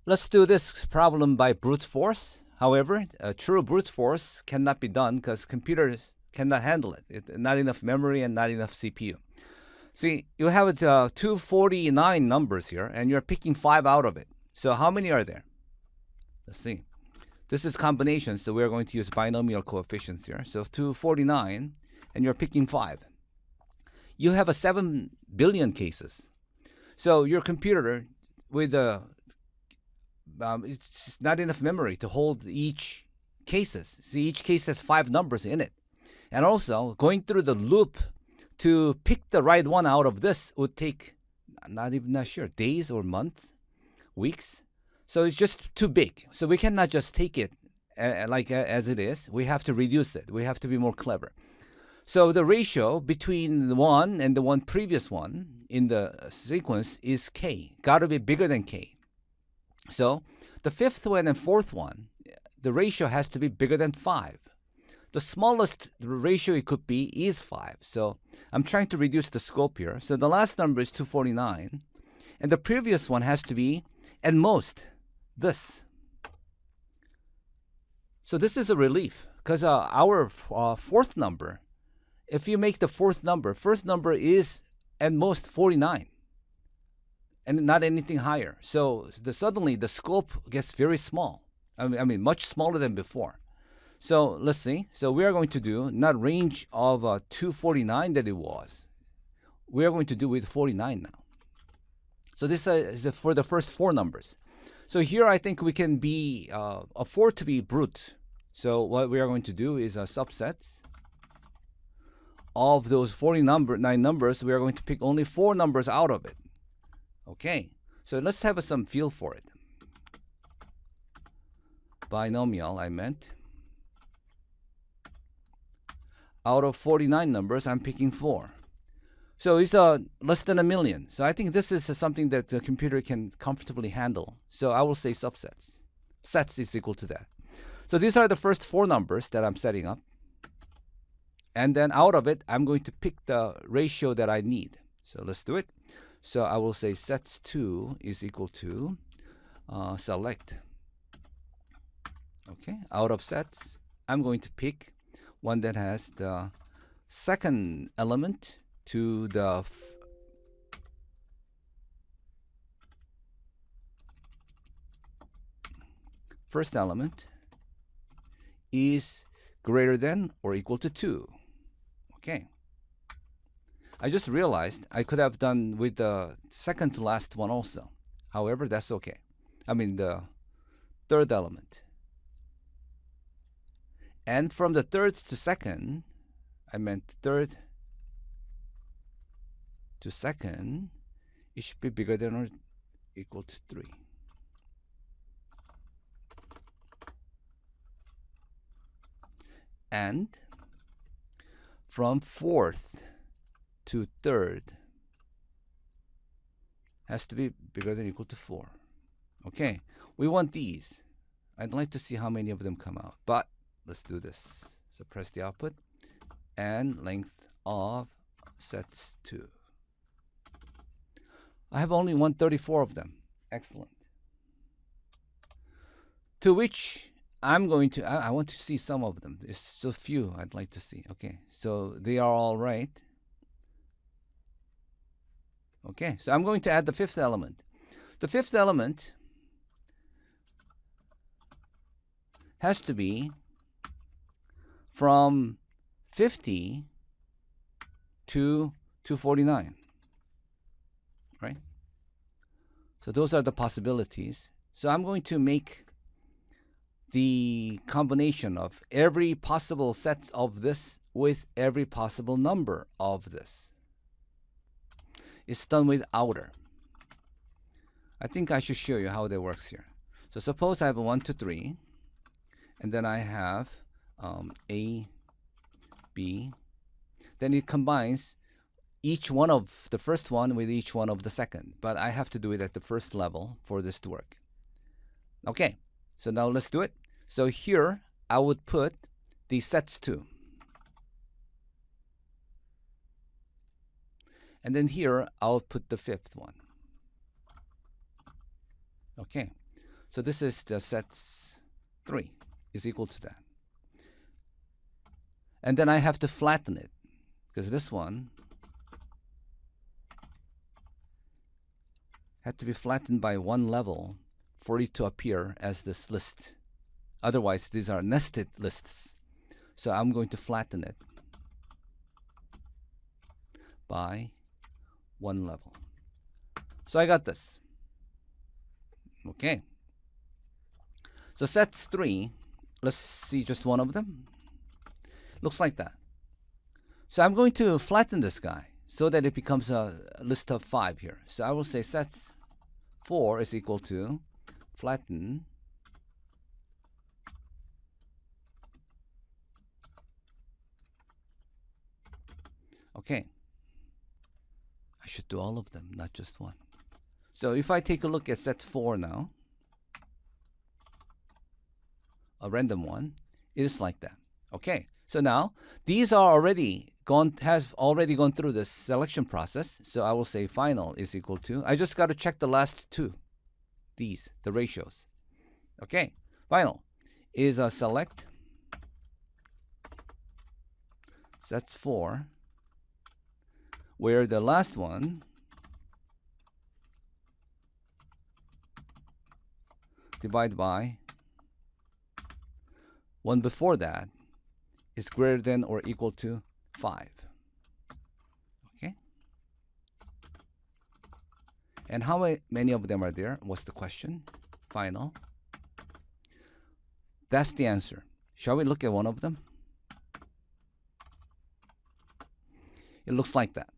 Let's do this problem by brute force. However, true brute force cannot be done because computers cannot handle it. Not enough memory and not enough CPU. See, you have 249 numbers here, and you're picking 5 out of it. So how many are there? Let's see. This is combination, so we're going to use binomial coefficients here. So 249, and you're picking 5. You have 7 billion cases. So your computer, with it's not enough memory to hold each cases. See, each case has 5 numbers in it. And also, going through the loop to pick the right one out of this would take, not sure, days or months, weeks. So it's just too big. So we cannot just take it as it is. We have to reduce it. We have to be more clever. So the ratio between the one and the one previous one in the sequence is k. Got to be bigger than k. So the fifth one and fourth one, the ratio has to be bigger than 5. The smallest ratio it could be is 5. So I'm trying to reduce the scope here. So the last number is 249. And the previous one has to be, at most, this. So this is a relief because our fourth number, if you make the fourth number, first number is at most 49 and not anything higher. So suddenly the scope gets very small. I mean much smaller than before. So let's see. So we are going to do not range of 249 that it was. We are going to do with 49 now. So this is for the first 4 numbers. So here I think we can be afford to be brute. So what we are going to do is subsets of those 9 numbers. We are going to pick only 4 numbers out of it. Okay, so let's have some feel for it. Binomial, I meant. Out of 49 numbers, I'm picking 4. So it's less than 1 million. So I think this is something that the computer can comfortably handle. So I will say subsets. Sets is equal to that. So these are the first 4 numbers that I'm setting up. And then out of it, I'm going to pick the ratio that I need. So let's do it. So I will say sets2 is equal to select. Okay, out of sets, I'm going to pick one that has the second element to the first element is greater than or equal to 2. Okay. I just realized I could have done with the second to last one also. However, that's okay. I mean the third element. And from the third to second, I meant third to second, it should be bigger than or equal to 3. And from fourth to third has to be bigger than or equal to 4. Okay, we want these. I'd like to see how many of them come out, but let's do this. So press the output and length of sets 2. I have only 134 of them. Excellent. To which I'm going to, I want to see some of them. There's so few I'd like to see. Okay, so they are all right. Okay, so I'm going to add the fifth element. The fifth element has to be from 50 to 249, right? So those are the possibilities. So I'm going to make the combination of every possible set of this with every possible number of this. It's done with outer. I think I should show you how that works here. So suppose I have a 1, 2, 3, and then I have A, B. Then it combines each one of the first one with each one of the second. But I have to do it at the first level for this to work. Okay, so now let's do it. So here I would put the sets 2. And then here I'll put the fifth one. Okay, So this is the sets 3 is equal to that. And then I have to flatten it, because this one had to be flattened by one level for it to appear as this list. Otherwise, these are nested lists. So I'm going to flatten it by one level. So I got this. Okay. So sets 3, let's see just one of them. Looks like that. So I'm going to flatten this guy so that it becomes a list of 5 here. So I will say sets 4 is equal to flatten okay. I should do all of them, not just one. So if I take a look at set 4 now, a random one, it is like that. Okay. So now these are already have already gone through this selection process. So I will say final is equal to, I just got to check the last two, these, the ratios. Okay, final is a select sets 4, where the last one divided by one before that is greater than or equal to 5. Okay. And how many of them are there? What's the question? Final. That's the answer. Shall we look at one of them? It looks like that.